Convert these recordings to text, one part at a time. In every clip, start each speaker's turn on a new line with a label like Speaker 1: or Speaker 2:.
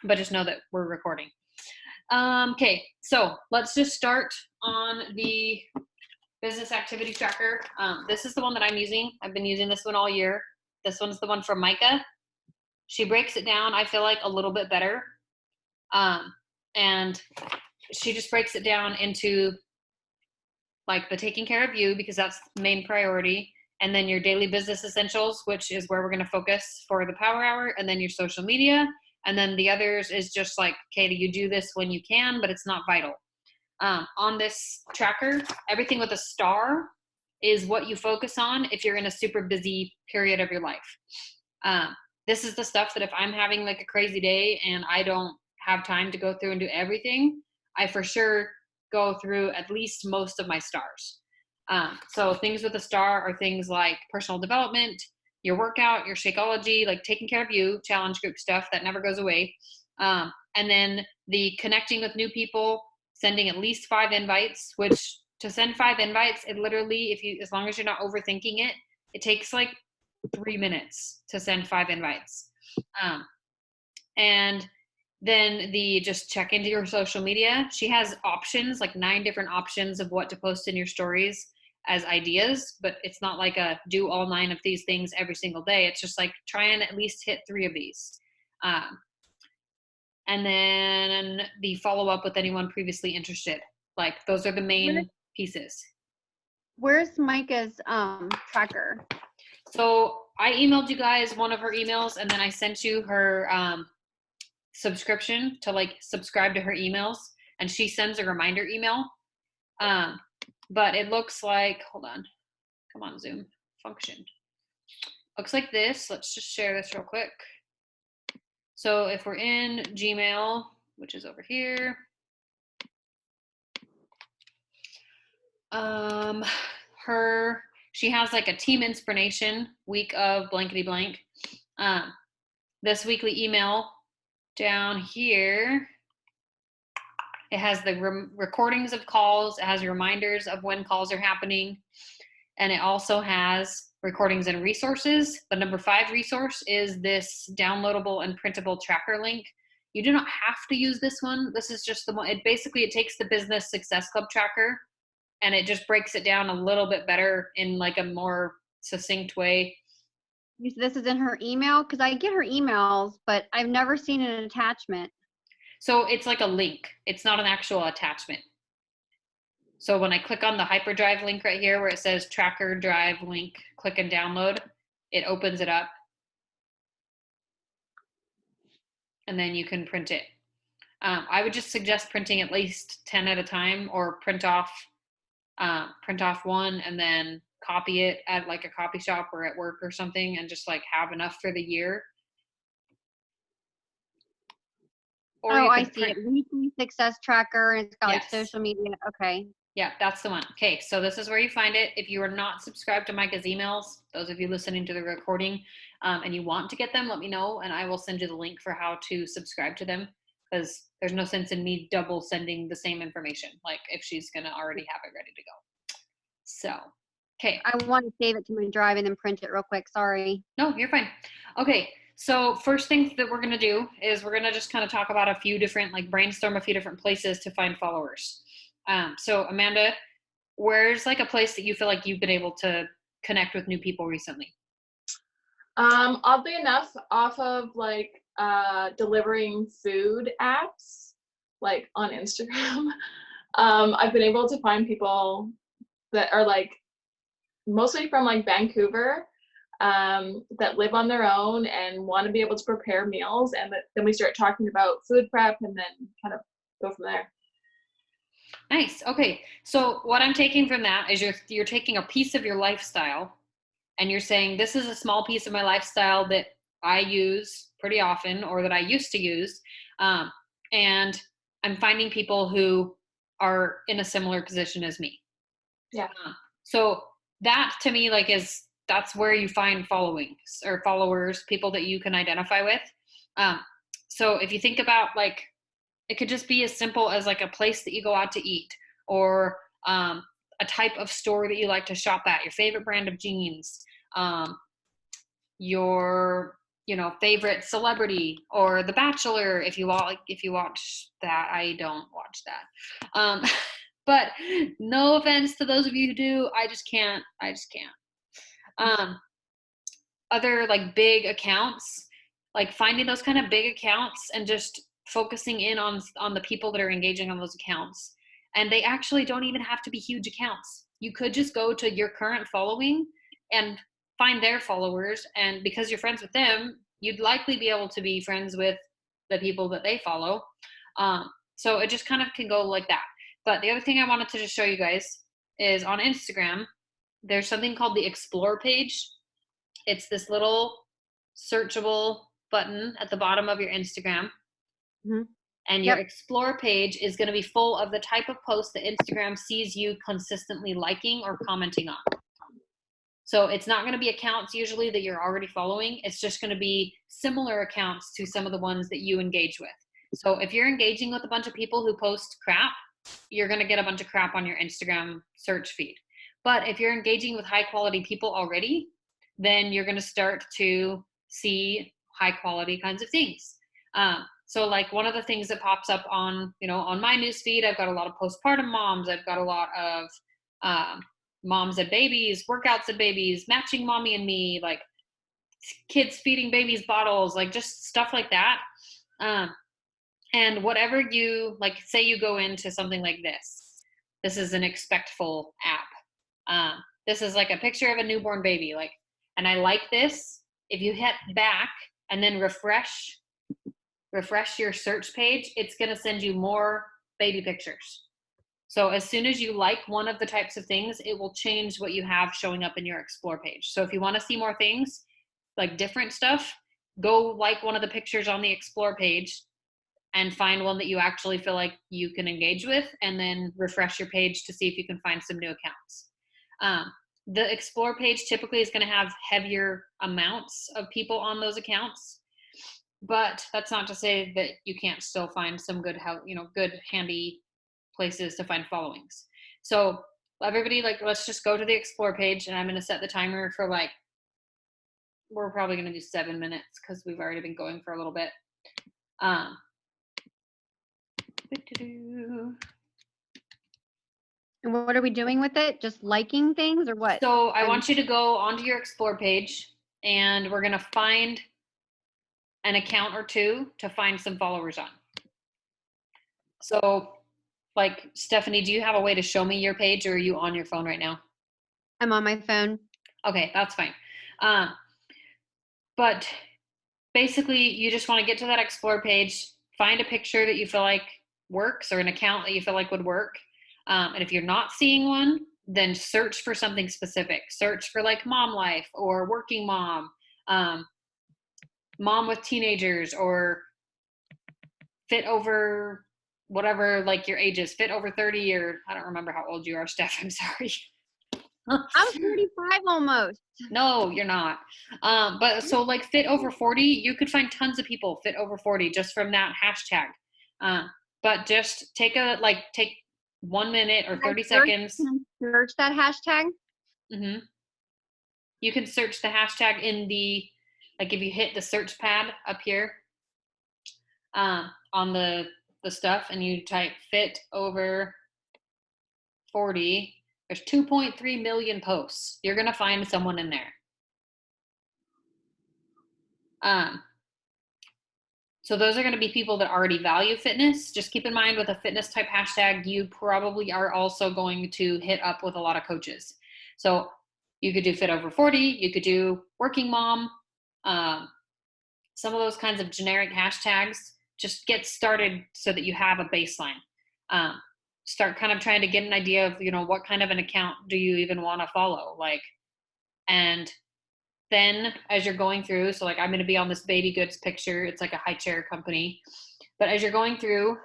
Speaker 1: but just know that we're recording. Okay, so let's just start on the business activity tracker. This is the one that I'm using. I've been using this one all year. This one's the one from Micah. She breaks it down, I feel like, a little bit better. And she just breaks it down into like the taking care of you, because that's the main priority. And then your daily business essentials, which is where we're going to focus for the power hour. And then your social media. And then the others is just like, okay, you do this when you can, but it's not vital. On this tracker, everything with a star is what you focus on if you're in a super busy period of your life. This is the stuff that if I'm having like a crazy day and I don't have time to go through and do everything, I for sure go through at least most of my stars. So things with a star are things like personal development, your workout, your Shakeology, like taking care of you, challenge group stuff that never goes away. And then the connecting with new people, sending at least 5 invites, which to send 5 invites, it literally, as long as you're not overthinking it, it takes like 3 minutes to send 5 invites. And then the just check into your social media. She has options, like 9 different options of what to post in your stories as ideas, but it's not like a do all 9 of these things every single day. It's just like try and at least hit 3 of these. And then the follow up with anyone previously interested. Like those are the main pieces.
Speaker 2: Where's Micah's tracker?
Speaker 1: So I emailed you guys one of her emails, and then I sent you her subscription to like subscribe to her emails, and she sends a reminder email. But it looks like, hold on, come on, Zoom function. Looks like this. Let's just share this real quick. So if we're in Gmail, which is over here, she has like a team inspiration week of blankety blank. This weekly email down here, it has the recordings of calls. It has reminders of when calls are happening. And it also has recordings and resources. The number 5 resource is this downloadable and printable tracker link. You do not have to use this one. This is just the one. It takes the Business Success Club tracker and it just breaks it down a little bit better in like a more succinct way.
Speaker 2: This is in her email? Because I get her emails, but I've never seen an attachment.
Speaker 1: So it's like a link. It's not an actual attachment. So when I click on the Hyperdrive link right here where it says Tracker Drive link, click and download, it opens it up. And then you can print it. I would just suggest printing at least 10 at a time, or print off one and then copy it at like a copy shop or at work or something, and just like have enough for the year.
Speaker 2: Or I see it. Weekly success tracker, and it's got like social media. Okay.
Speaker 1: Yeah, that's the one. Okay, so this is where you find it. If you are not subscribed to Micah's emails, those of you listening to the recording, and you want to get them, let me know, and I will send you the link for how to subscribe to them, because there's no sense in me double sending the same information, like if she's going to already have it ready to go. So, okay.
Speaker 2: I want to save it to my drive and then print it real quick. Sorry.
Speaker 1: No, you're fine. Okay, so first thing that we're going to do is we're going to just kind of talk about a few different, like brainstorm a few different places to find followers. So Amanda, where's like a place that you feel like you've been able to connect with new people recently?
Speaker 3: Oddly enough, off of like delivering food apps, like on Instagram, I've been able to find people that are like mostly from like Vancouver, that live on their own and want to be able to prepare meals, and then we start talking about food prep and then kind of go from there.
Speaker 1: Nice. Okay. So what I'm taking from that is you're taking a piece of your lifestyle and you're saying, this is a small piece of my lifestyle that I use pretty often, or that I used to use. And I'm finding people who are in a similar position as me.
Speaker 3: Yeah.
Speaker 1: So that to me, like, that's where you find followers, people that you can identify with. So if you think about, like, it could just be as simple as like a place that you go out to eat, or a type of store that you like to shop at, your favorite brand of jeans, your favorite celebrity, or The Bachelor. If you watch that, I don't watch that. But no offense to those of you who do, I just can't. Other like big accounts, like finding those kind of big accounts and just focusing in on the people that are engaging on those accounts. And they actually don't even have to be huge accounts. You could just go to your current following and find their followers, and because you're friends with them, you'd likely be able to be friends with the people that they follow. So it just kind of can go like that. But the other thing I wanted to just show you guys is on Instagram, there's something called the Explore page. It's this little searchable button at the bottom of your Instagram.
Speaker 2: Mhm.
Speaker 1: And your Explore page is going to be full of the type of posts that Instagram sees you consistently liking or commenting on. So it's not going to be accounts usually that you're already following. It's just going to be similar accounts to some of the ones that you engage with. So if you're engaging with a bunch of people who post crap, you're going to get a bunch of crap on your Instagram search feed. But if you're engaging with high quality people already, then you're going to start to see high quality kinds of things. So like one of the things that pops up on my newsfeed, I've got a lot of postpartum moms. I've got a lot of moms and babies, workouts and babies, matching mommy and me, like kids feeding babies bottles, like just stuff like that. And whatever you like, say you go into something like this. This is an Expectful app. This is like a picture of a newborn baby, like, and I like this. If you hit back and then refresh your search page, it's going to send you more baby pictures. So as soon as you like one of the types of things, it will change what you have showing up in your Explore page. So if you want to see more things, like different stuff, go like one of the pictures on the Explore page and find one that you actually feel like you can engage with, and then refresh your page to see if you can find some new accounts. The Explore page typically is going to have heavier amounts of people on those accounts, but that's not to say that you can't still find some good handy places to find followings. So everybody, like, let's just go to the Explore page, and I'm going to set the timer for we're probably going to do 7 minutes because we've already been going for a little bit.
Speaker 2: And what are we doing with it? Just liking things or what?
Speaker 1: So I want you to go onto your Explore page, and we're going to find an account or two to find some followers on. So like, Stephanie, do you have a way to show me your page, or are you on your phone right now?
Speaker 2: I'm on my phone.
Speaker 1: Okay, that's fine. But basically, you just want to get to that Explore page, find a picture that you feel like works, or an account that you feel like would work. And if you're not seeing one, then search for something specific. Search for like mom life, or working mom, mom with teenagers, or fit over whatever, like your age is, fit over 30, or I don't remember how old you are, Steph. I'm sorry.
Speaker 2: I'm 45 almost.
Speaker 1: No, you're not. But so like fit over 40, you could find tons of people fit over 40 just from that hashtag. But just take 1 minute or 30 seconds.
Speaker 2: Search that hashtag.
Speaker 1: Mm-hmm. You can search the hashtag in the, like if you hit the search pad up here on the stuff, and you type fit over 40, there's 2.3 million posts. You're going to find someone in there. So those are going to be people that already value fitness. Just keep in mind, with a fitness type hashtag, you probably are also going to hit up with a lot of coaches. So you could do fit over 40, you could do working mom, some of those kinds of generic hashtags. Just get started so that you have a baseline. Start kind of trying to get an idea of, what kind of an account do you even want to follow? And then as you're going through, so like I'm going to be on this baby goods picture. It's like a high chair company. But as you're going through,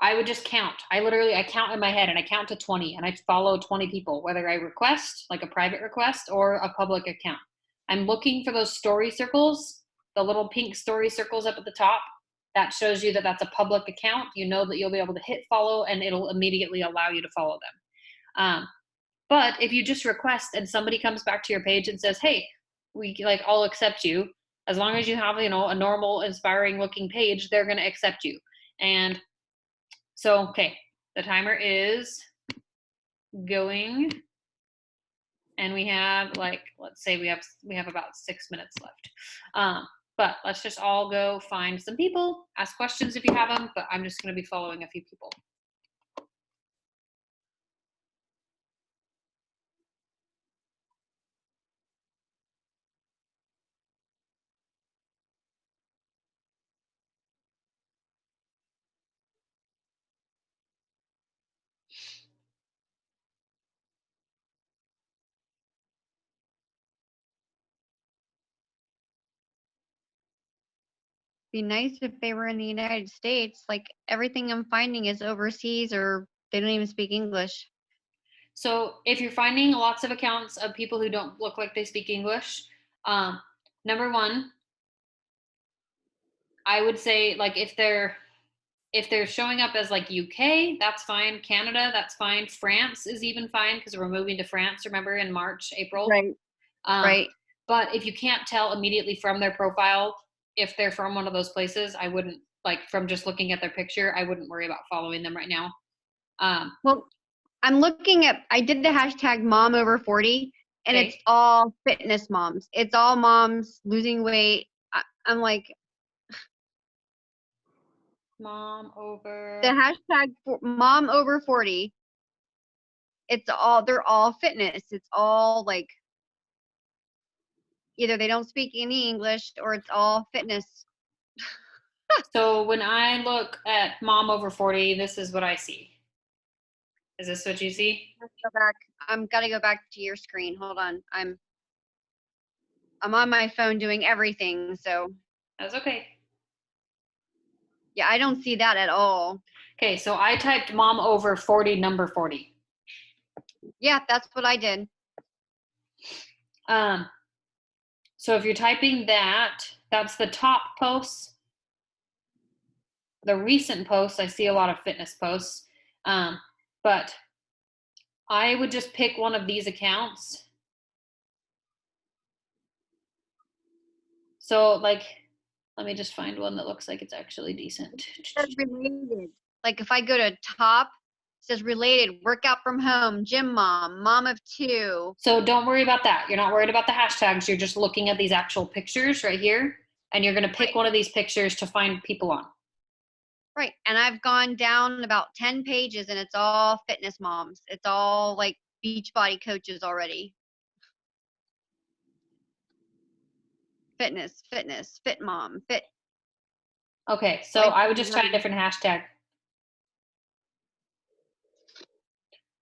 Speaker 1: I would just count. I count in my head, and I count to 20, and I follow 20 people, whether I request, like a private request, or a public account. I'm looking for those story circles, the little pink story circles up at the top. That shows you that that's a public account. You know that you'll be able to hit follow, and it'll immediately allow you to follow them. But if you just request and somebody comes back to your page and says, hey, I'll accept you, As long as you have, a normal, inspiring looking page, they're going to accept you. And so, okay, the timer is going, and we have let's say we have about 6 minutes left. But let's just all go find some people, ask questions if you have them, but I'm just going to be following a few people.
Speaker 2: Be nice if they were in the United States. Like everything I'm finding is overseas or they don't even speak English.
Speaker 1: So if you're finding lots of accounts of people who don't look like they speak English, number one, I would say like if they're showing up as like UK, that's fine. Canada, that's fine. France is even fine because we're moving to France, remember, in March, April.
Speaker 2: Right. Right.
Speaker 1: But if you can't tell immediately from their profile if they're from one of those places, I wouldn't, like, from just looking at their picture, I wouldn't worry about following them right now.
Speaker 2: Well, I'm looking at, I did the hashtag mom over 40 and
Speaker 1: Okay.
Speaker 2: it's all fitness moms. It's all moms losing weight. I'm like,
Speaker 1: Mom over.
Speaker 2: the hashtag mom over 40. They're all fitness. It's all like, either they don't speak any English or it's all fitness.
Speaker 1: So when I look at mom over 40, this is what I see. Is this what you see?
Speaker 2: Let's go back. I'm gotta go back to your screen. Hold on. I'm on my phone doing everything. So
Speaker 1: That's okay.
Speaker 2: yeah, I don't see that at all.
Speaker 1: Okay, so I typed mom over 40, number 40.
Speaker 2: Yeah, that's what I did.
Speaker 1: So if you're typing that, that's the top posts. The recent posts, I see a lot of fitness posts. But I would just pick one of these accounts. So like, let me just find one that looks like it's actually decent.
Speaker 2: It's related. Like if I go to top, it says related, workout from home, gym mom, mom of 2.
Speaker 1: So don't worry about that. You're not worried about the hashtags. You're just looking at these actual pictures right here. And you're going to pick one of these pictures to find people on.
Speaker 2: Right. And I've gone down about 10 pages and it's all fitness moms. It's all like Beachbody coaches already. Fitness, fit mom, fit.
Speaker 1: Okay, so I would just try a different hashtag.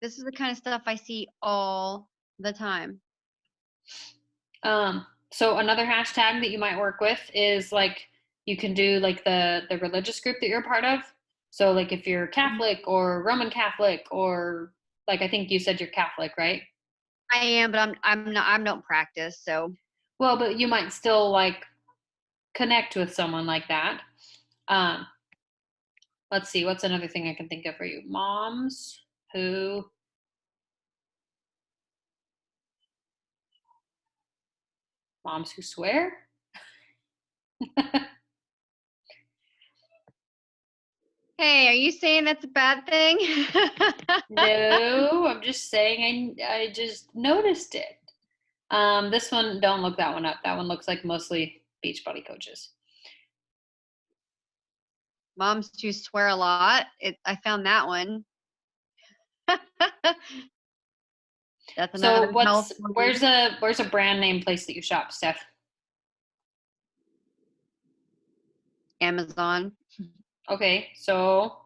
Speaker 2: This is the kind of stuff I see all the time.
Speaker 1: So another hashtag that you might work with is like, you can do like the religious group that you're a part of. So like if you're Catholic or Roman Catholic, or like, I think you said you're Catholic, right?
Speaker 2: I am, but I'm not, I don't practice. So.
Speaker 1: Well, but you might still like connect with someone like that. Let's see, what's another thing I can think of for you? Moms who swear?
Speaker 2: Hey, are you saying that's a bad thing?
Speaker 1: No, I'm just saying I just noticed it. This one, don't look that one up. That one looks like mostly Beachbody coaches.
Speaker 2: Moms who swear a lot. I found that one. That's
Speaker 1: So
Speaker 2: another
Speaker 1: where's a brand name place that you shop, Steph?
Speaker 2: Amazon.
Speaker 1: Okay, so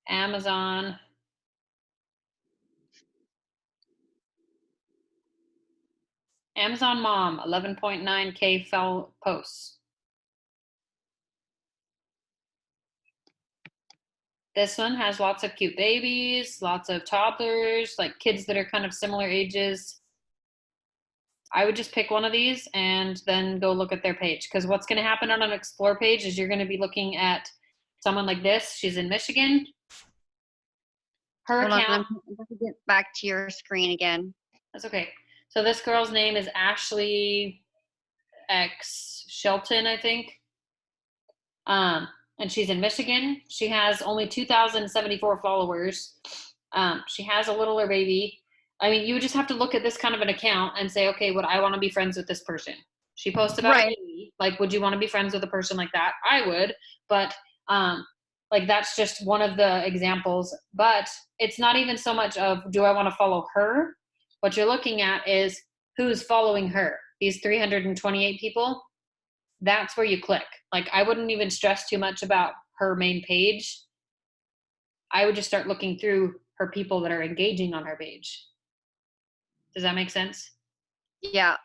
Speaker 1: Amazon. Amazon Mom, 11.9K fell posts. This one has lots of cute babies, lots of toddlers, like kids that are kind of similar ages. I would just pick one of these and then go look at their page. Because what's going to happen on an explore page is you're going to be looking at someone like this. She's in Michigan. Her
Speaker 2: Hold on,
Speaker 1: account.
Speaker 2: I'm going to get back to your screen again.
Speaker 1: That's okay. So this girl's name is Ashley X Shelton, I think. And she's in Michigan. She has only 2,074 followers. She has a littler baby. I mean, you would just have to look at this kind of an account and say, okay, would I want to be friends with this person? She posts about a
Speaker 2: Right.
Speaker 1: baby. Like, would you want to be friends with a person like that? I would, but like that's just one of the examples. But it's not even so much of do I want to follow her? What you're looking at is who's following her. These 328 people. That's where you click. Like, I wouldn't even stress too much about her main page. I would just start looking through her people that are engaging on her page. Does that make sense?
Speaker 2: Yeah.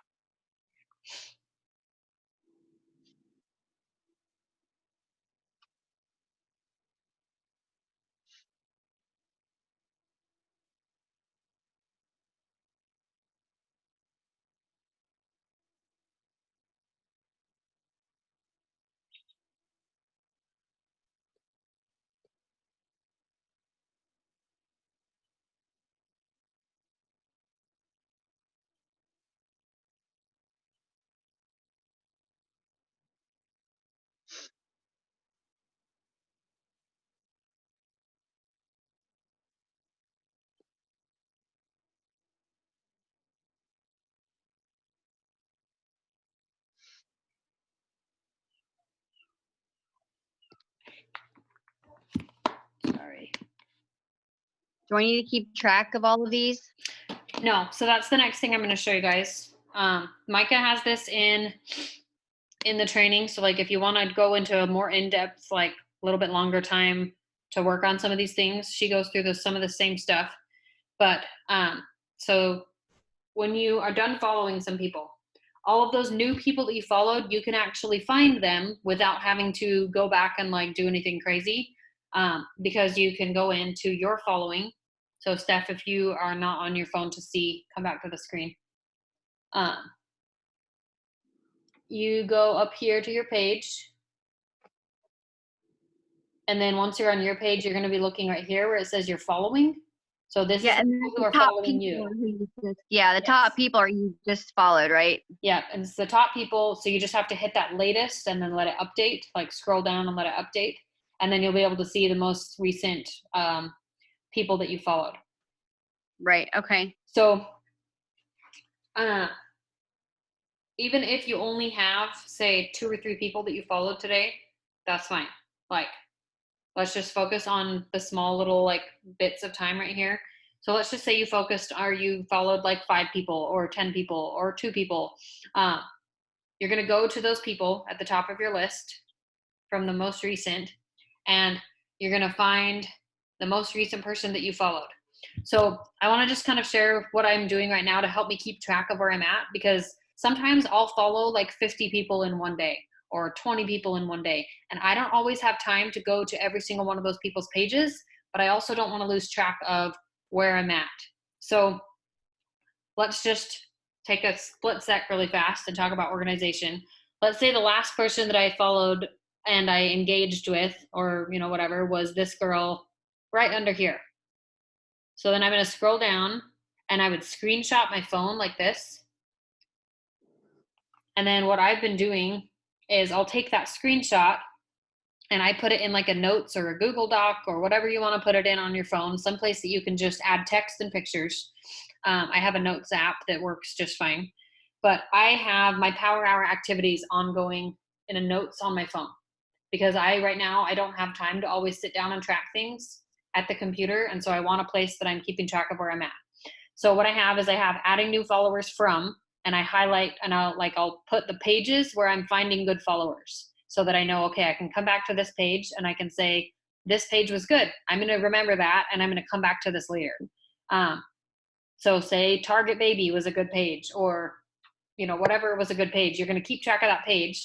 Speaker 1: Sorry.
Speaker 2: Do I need to keep track of all of these?
Speaker 1: No, so that's the next thing I'm going to show you guys. Micah has this in the training. So like if you want to go into a more in-depth, like a little bit longer time to work on some of these things, she goes through some of the same stuff. But so when you are done following some people, all of those new people that you followed, you can actually find them without having to go back and like do anything crazy, because you can go into your following. So Steph, if you are not on your phone to see, come back to the screen. You go up here to your page. And then once you're on your page, you're going to be looking right here where it says you're following. So this is
Speaker 2: Yeah, and
Speaker 1: people who
Speaker 2: the
Speaker 1: are
Speaker 2: top
Speaker 1: following
Speaker 2: people
Speaker 1: you.
Speaker 2: are who you just, yeah, the
Speaker 1: Yes.
Speaker 2: top people are you just followed, right?
Speaker 1: Yeah, and it's the top people. So you just have to hit that latest and then let it update, like scroll down and let it update. And then you'll be able to see the most recent people that you followed.
Speaker 2: Right. Okay.
Speaker 1: So even if you only have, say, 2 or 3 people that you followed today, that's fine. Like, let's just focus on the small little like bits of time right here. So let's just say you followed like 5 people or 10 people or 2 people. You're going to go to those people at the top of your list from the most recent, and you're going to find the most recent person that you followed. So I want to just kind of share what I'm doing right now to help me keep track of where I'm at, because sometimes I'll follow like 50 people in one day or 20 people in one day. And I don't always have time to go to every single one of those people's pages, but I also don't want to lose track of where I'm at. So let's just take a split sec really fast and talk about organization. Let's say the last person that I followed and I engaged with, or, you know, whatever, was this girl right under here. So then I'm going to scroll down and I would screenshot my phone like this. And then what I've been doing is I'll take that screenshot and I put it in like a notes or a Google Doc or whatever you want to put it in on your phone, someplace that you can just add text and pictures. I have a notes app that works just fine, but I have my Power Hour activities ongoing in a notes on my phone, because right now I don't have time to always sit down and track things at the computer. And so I want a place that I'm keeping track of where I'm at. So what I have is I have adding new followers from, and I highlight and I'll put the pages where I'm finding good followers so that I know, okay, I can come back to this page and I can say, this page was good. I'm going to remember that and I'm going to come back to this later. So say Target Baby was a good page, or, you know, whatever was a good page, you're going to keep track of that page.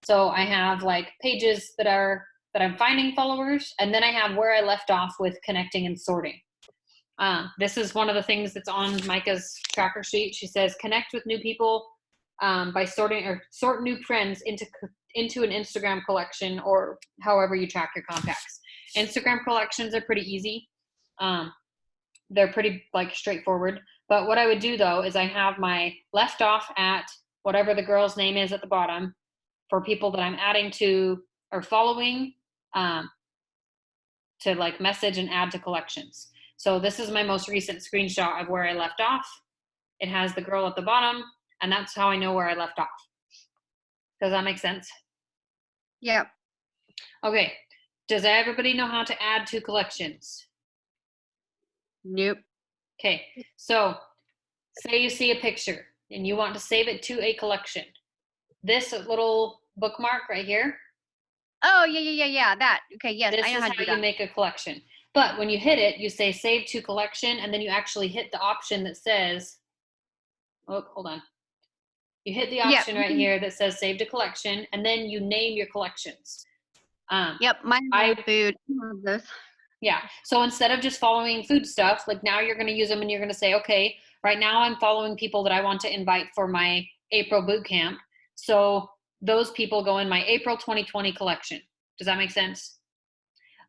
Speaker 1: So I have like pages that I'm finding followers, and then I have where I left off with connecting and sorting. This is one of the things that's on Micah's tracker sheet. She says, connect with new people by sort new friends into an Instagram collection, or however you track your contacts. Instagram collections are pretty easy. They're pretty like straightforward. But what I would do though is I have my left off at whatever the girl's name is at the bottom for people that I'm adding to or following, to like message and add to collections. So this is my most recent screenshot of where I left off. It has the girl at the bottom, and that's how I know where I left off. Does that make sense?
Speaker 2: Yep.
Speaker 1: Okay. Does everybody know how to add to collections?
Speaker 2: Nope.
Speaker 1: Okay. So say you see a picture and you want to save it to a collection. This little bookmark right here,
Speaker 2: Oh, yeah. That. Okay, yes,
Speaker 1: this
Speaker 2: I know
Speaker 1: is
Speaker 2: how
Speaker 1: how
Speaker 2: to do
Speaker 1: you
Speaker 2: that.
Speaker 1: make a collection. But when you hit it, you say save to collection, and then you actually hit the option that says, oh, hold on. You hit the
Speaker 2: Yep.
Speaker 1: option right here that says save to collection, and then you name your collections.
Speaker 2: Yep, mine
Speaker 1: I-
Speaker 2: is food. I love those.
Speaker 1: Yeah. So instead of just following food stuff, like now you're going to use them and you're going to say, okay, right now I'm following people that I want to invite for my April boot camp. So those people go in my April 2020 collection. Does that make sense?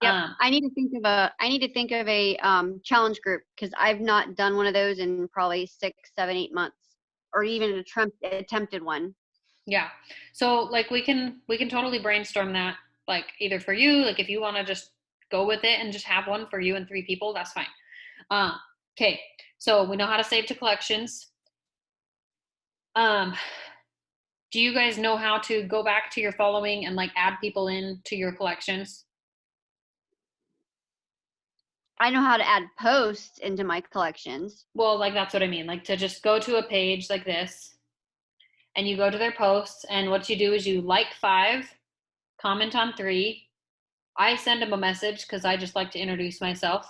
Speaker 2: Yep. I need to think of a challenge group because I've not done one of those in probably 6, 7, 8 months, or even attempted one.
Speaker 1: Yeah. So like we can totally brainstorm that, like either for you, like if you want to just go with it and just have one for you and 3 people, that's fine. Okay. So we know how to save to collections. Do you guys know how to go back to your following and like add people in to your collections?
Speaker 2: I know how to add posts into my collections.
Speaker 1: Well, like that's what I mean. Like to just go to a page like this and you go to their posts, and what you do is you like 5, comment on 3. I send them a message because I just like to introduce myself.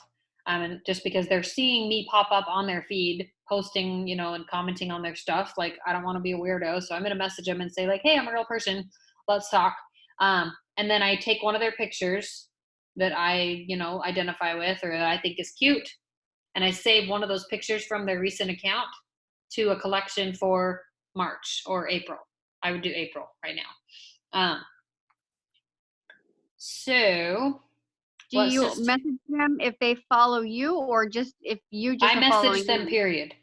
Speaker 1: And just because they're seeing me pop up on their feed, posting, and commenting on their stuff. Like, I don't want to be a weirdo. So I'm going to message them and say, like, hey, I'm a real person. Let's talk. And then I take one of their pictures that I, identify with or that I think is cute. And I save one of those pictures from their recent account to a collection for March or April. I would do April right now. So
Speaker 2: Do you message them if they follow you, or just if you just
Speaker 1: I
Speaker 2: are following
Speaker 1: message them,
Speaker 2: them?
Speaker 1: period.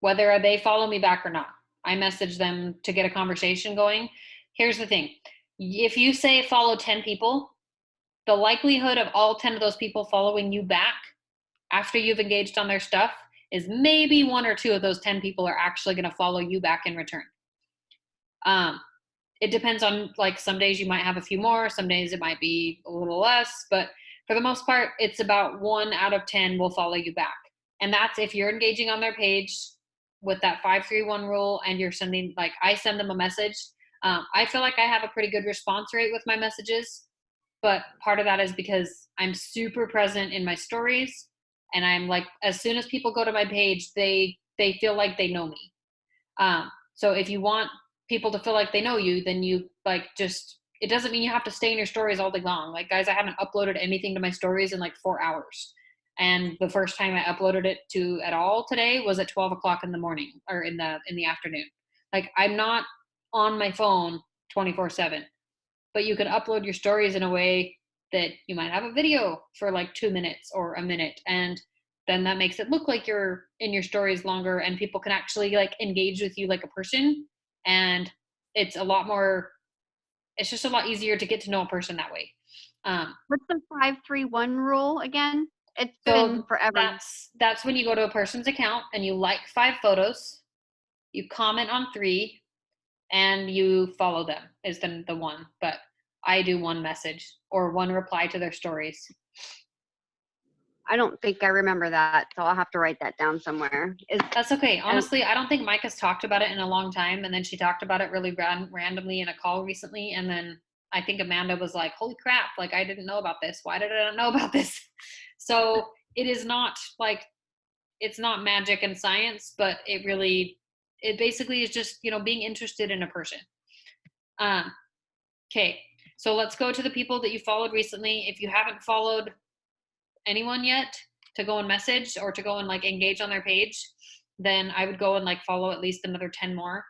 Speaker 1: Whether they follow me back or not. I message them to get a conversation going. Here's the thing. If you say follow 10 people, the likelihood of all 10 of those people following you back after you've engaged on their stuff is maybe 1 or 2 of those 10 people are actually going to follow you back in return. It depends on, like, some days you might have a few more, some days it might be a little less, but for the most part, it's about 1 out of 10 will follow you back. And that's if you're engaging on their page with that 5-3-1 rule and you're sending, like, I send them a message. I feel like I have a pretty good response rate with my messages, but part of that is because I'm super present in my stories, and I'm like, as soon as people go to my page, they feel like they know me. So if you want people to feel like they know you, then you it doesn't mean you have to stay in your stories all day long. Like, guys, I haven't uploaded anything to my stories in like 4 hours. And the first time I uploaded it to at all today was at 12 o'clock in the morning or in the afternoon. Like, I'm not on my phone 24/7, but you can upload your stories in a way that you might have a video for like 2 minutes or a minute. And then that makes it look like you're in your stories longer, and people can actually like engage with you like a person. And it's just a lot easier to get to know a person that way.
Speaker 2: What's the 5-3-1 rule again? It's
Speaker 1: So
Speaker 2: been forever.
Speaker 1: that's when you go to a person's account and you like 5 photos, you comment on 3, and you follow them is the 1. But I do 1 message or 1 reply to their stories.
Speaker 2: I don't think I remember that, so I'll have to write that down somewhere.
Speaker 1: That's okay. Honestly, I don't think Mike has talked about it in a long time, and then she talked about it really randomly in a call recently, and then I think Amanda was like, holy crap, like, I didn't know about this. Why did I not know about this? So it is not like, it's not magic and science, but it basically is just, being interested in a person. Okay, so let's go to the people that you followed recently. If you haven't followed anyone yet, to go and message or to go and like engage on their page, then I would go and like follow at least another 10 more.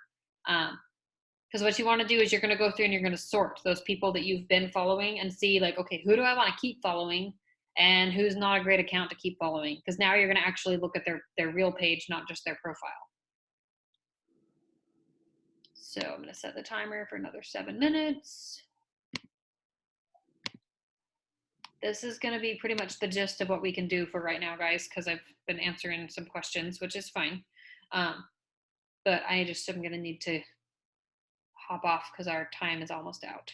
Speaker 1: Because what you want to do is you're going to go through and you're going to sort those people that you've been following and see, like, okay, who do I want to keep following and who's not a great account to keep following? Because now you're going to actually look at their real page, not just their profile. So I'm going to set the timer for another 7 minutes. This is going to be pretty much the gist of what we can do for right now, guys, because I've been answering some questions, which is fine. But I just am going to need to hop off because our time is almost out.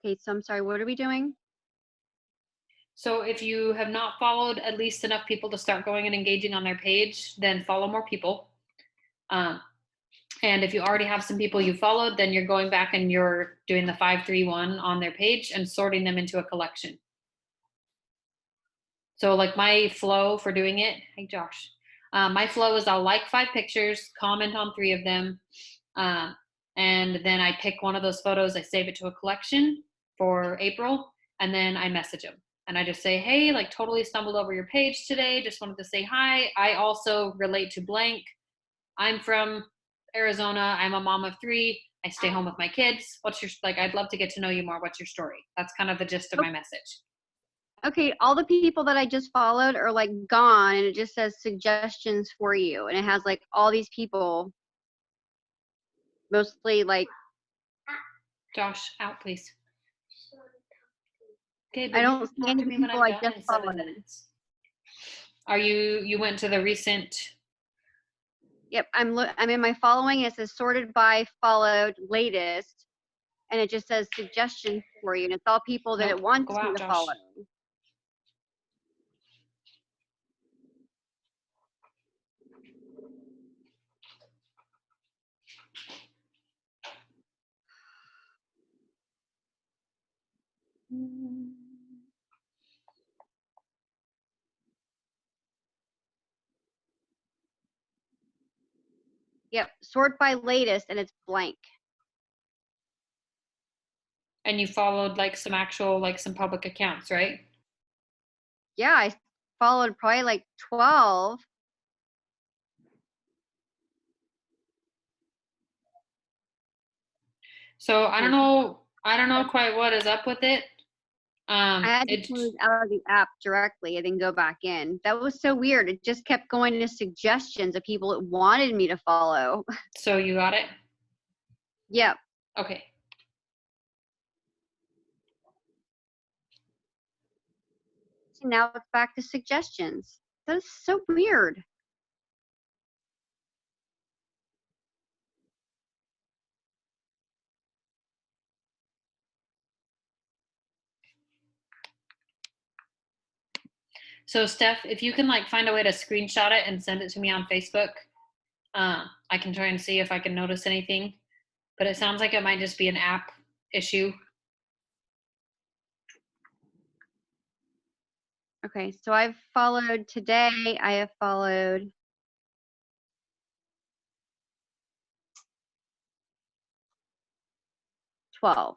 Speaker 2: Okay, so I'm sorry, what are we doing?
Speaker 1: So if you have not followed at least enough people to start going and engaging on their page, then follow more people. And if you already have some people you followed, then you're going back and you're doing the 531 on their page and sorting them into a collection. So like my flow for doing it, hey Josh, my flow is I'll like 5 pictures, comment on 3 of them, and then I pick one of those photos, I save it to a collection for April, and then I message them. And I just say, hey, like totally stumbled over your page today, just wanted to say hi. I also relate to blank. I'm from Arizona. I'm a mom of 3. I stay home with my kids. What's your, like, I'd love to get to know you more. What's your story? That's kind of the gist of my message.
Speaker 2: Okay, all the people that I just followed are like gone, and it just says suggestions for you, and it has like all these people, mostly like
Speaker 1: Josh, out, please. Okay, but
Speaker 2: I
Speaker 1: you
Speaker 2: don't
Speaker 1: can
Speaker 2: see
Speaker 1: talk
Speaker 2: any
Speaker 1: to
Speaker 2: of
Speaker 1: me
Speaker 2: the
Speaker 1: when
Speaker 2: people
Speaker 1: I'm
Speaker 2: I
Speaker 1: done
Speaker 2: just
Speaker 1: in 7
Speaker 2: followed.
Speaker 1: minutes. Are you went to the recent?
Speaker 2: Yep, I'm in my following. It says sorted by followed latest, and it just says suggestions for you, and it's all people that
Speaker 1: Nope,
Speaker 2: it wants
Speaker 1: go
Speaker 2: me
Speaker 1: out,
Speaker 2: to
Speaker 1: Josh.
Speaker 2: follow. Yep, sort by latest, and it's blank.
Speaker 1: And you followed like some actual, like some public accounts, right?
Speaker 2: Yeah, I followed probably like 12.
Speaker 1: So I don't know quite what is up with it.
Speaker 2: I had to close out of the app directly and then go back in. That was so weird. It just kept going to suggestions of people that wanted me to follow.
Speaker 1: So you got it?
Speaker 2: Yep.
Speaker 1: Okay.
Speaker 2: So now it's back to suggestions. That is so weird.
Speaker 1: So Steph, if you can like find a way to screenshot it and send it to me on Facebook, I can try and see if I can notice anything. But it sounds like it might just be an app issue.
Speaker 2: Okay, so I've followed today. I have followed 12.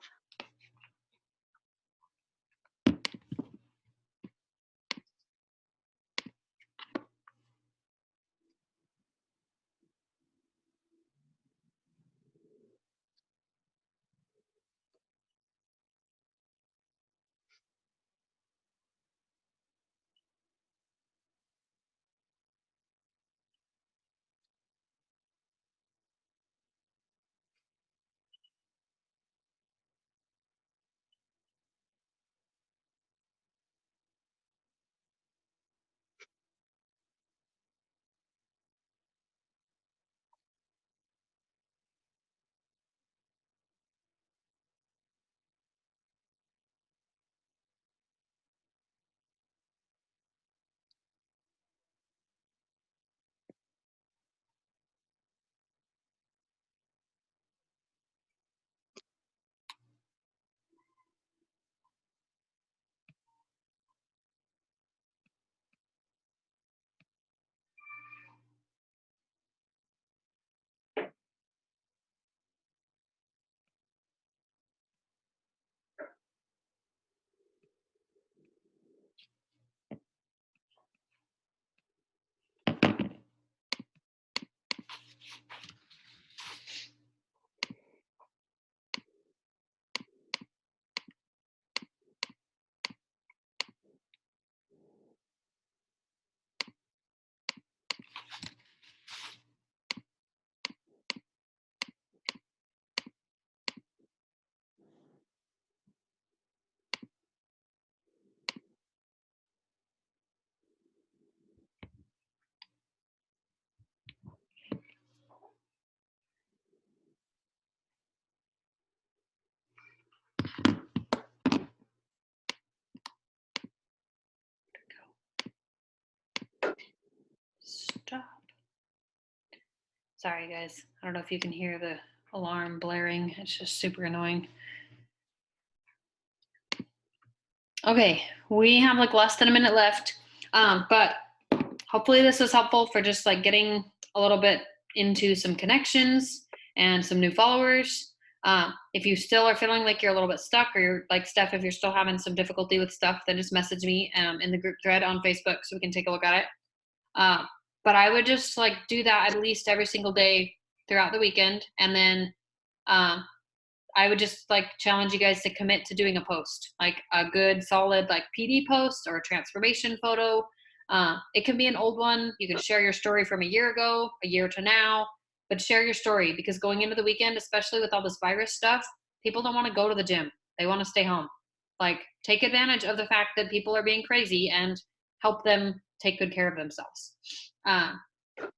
Speaker 1: Stop. Sorry, guys. I don't know if you can hear the alarm blaring. It's just super annoying. Okay, we have like less than a minute left, but hopefully this was helpful for just like getting a little bit into some connections and some new followers. If you still are feeling like you're a little bit stuck, or you're like Steph, if you're still having some difficulty with stuff, then just message me in the group thread on Facebook so we can take a look at it. But I would just like do that at least every single day throughout the weekend, and then I would just like challenge you guys to commit to doing a post, like a good solid like PD post or a transformation photo. It can be an old one. You can share your story from a year ago, a year to now, but share your story, because going into the weekend, especially with all this virus stuff, people don't want to go to the gym. They want to stay home. Like, take advantage of the fact that people are being crazy and help them take good care of themselves.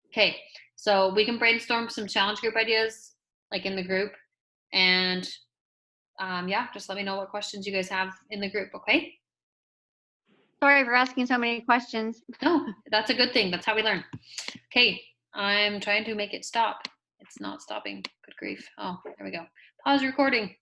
Speaker 1: Okay, so we can brainstorm some challenge group ideas like in the group. And yeah, just let me know what questions you guys have in the group, okay?
Speaker 2: Sorry for asking so many questions.
Speaker 1: No, that's a good thing. That's how we learn. Okay, I'm trying to make it stop. It's not stopping. Good grief. Oh, there we go. Pause recording.